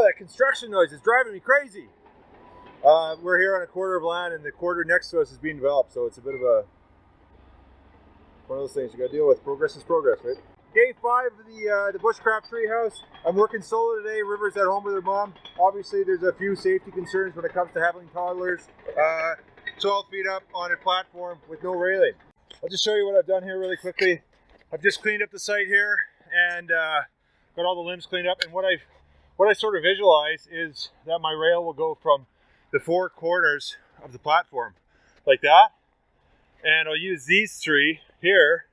Oh, that construction noise is driving me crazy. We're here on a quarter of land, and the quarter next to us is being developed, so it's a bit of a one of those things you got to deal with. Progress is progress, right? Day 5 of the Bushcraft Tree House. I'm working solo today. River's at home with her mom. Obviously, there's a few safety concerns when it comes to having toddlers 12 feet up on a platform with no railing. I'll just show you what I've done here really quickly. I've just cleaned up the site here and got all the limbs cleaned up. And what I sort of visualize is that my rail will go from the 4 corners of the platform like that. And I'll use these 3 here,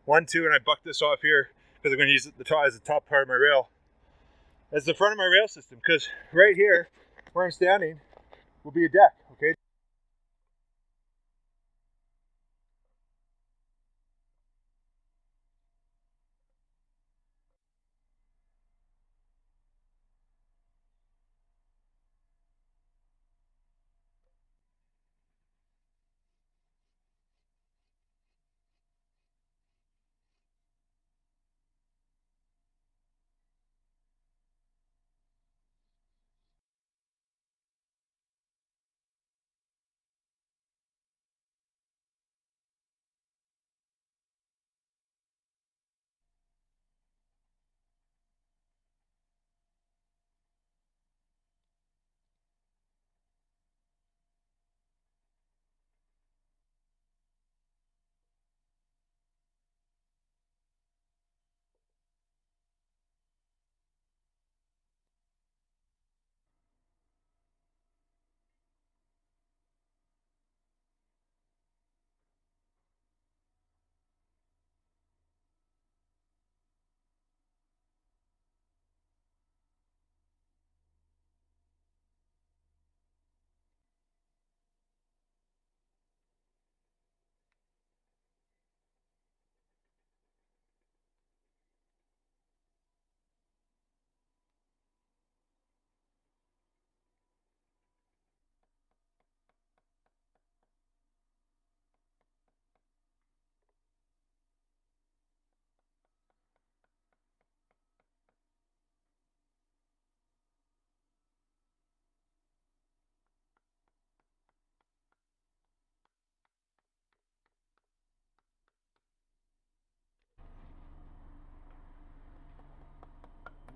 1, 2, and I buck this off here because I'm going to use it as the top part of my rail as the front of my rail system, because right here where I'm standing will be a deck, okay?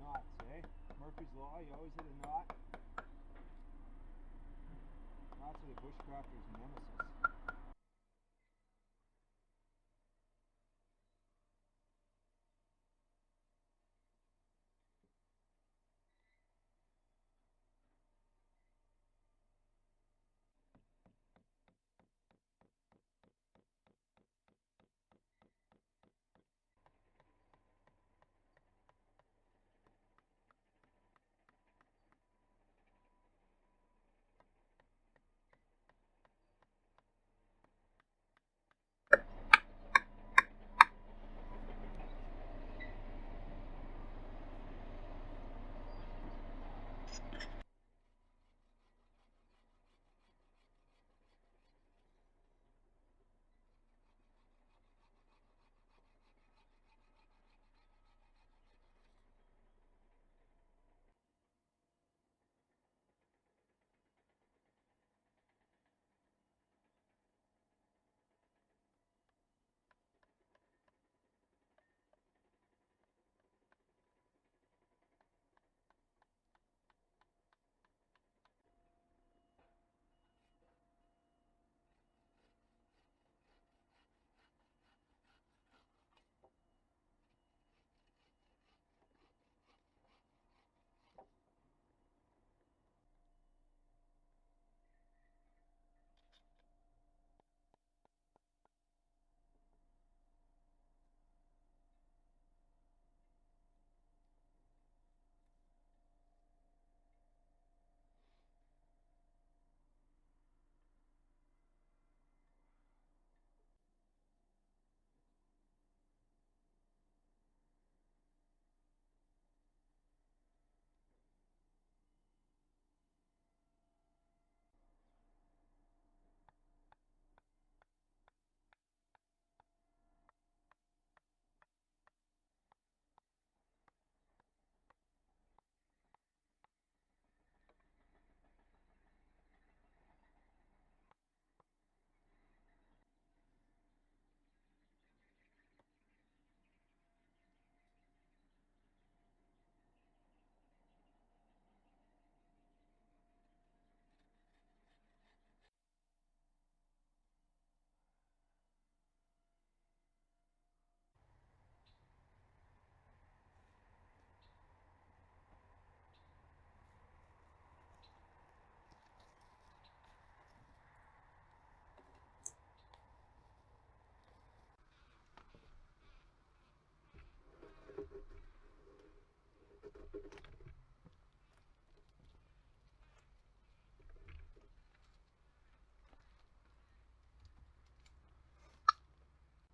Knots, eh? Murphy's Law, you always hit a knot. Knots are the bushcrafter's nemesis.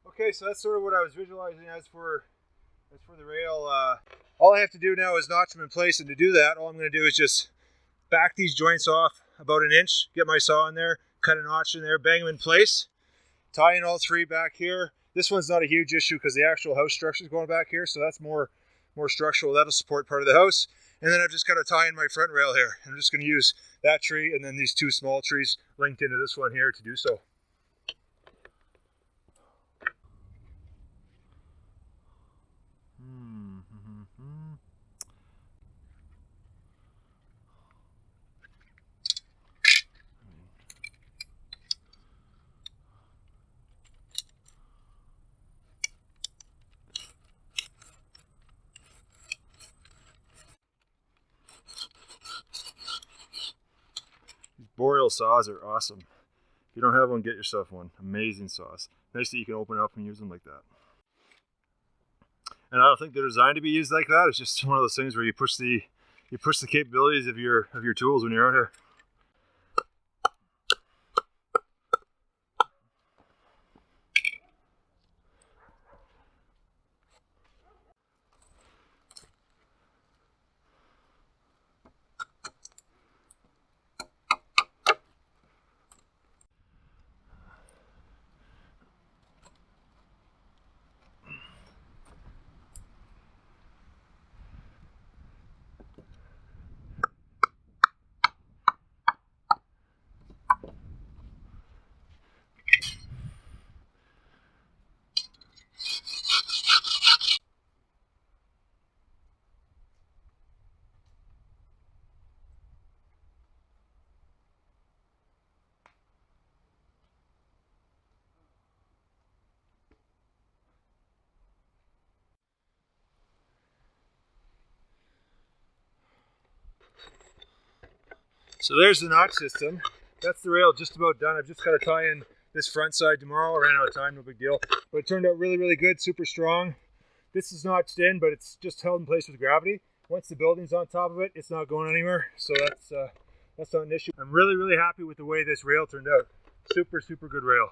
Okay, so that's sort of what I was visualizing as for the rail. All I have to do now is notch them in place, and to do that, all I'm going to do is just back these joints off about an inch, get my saw in there, cut a notch in there, bang them in place, tie in all three back here. This one's not a huge issue because the actual house structure is going back here, so that's more structural. That'll support part of the house. And then I've just got to tie in my front rail here. I'm just going to use that tree and then these two small trees linked into this one here to do so. Boreal saws are awesome. If you don't have one, get yourself one. Amazing saws. Nice that you can open it up and use them like that. And I don't think they're designed to be used like that. It's just one of those things where you push the capabilities of your tools when you're out here. So there's the notch system. That's the rail just about done. I've just got to tie in this front side tomorrow. I ran out of time, no big deal. But it turned out really, really good, super strong. This is notched in, but it's just held in place with gravity. Once the building's on top of it, it's not going anywhere. So that's not an issue. I'm really, really happy with the way this rail turned out. Super, super good rail.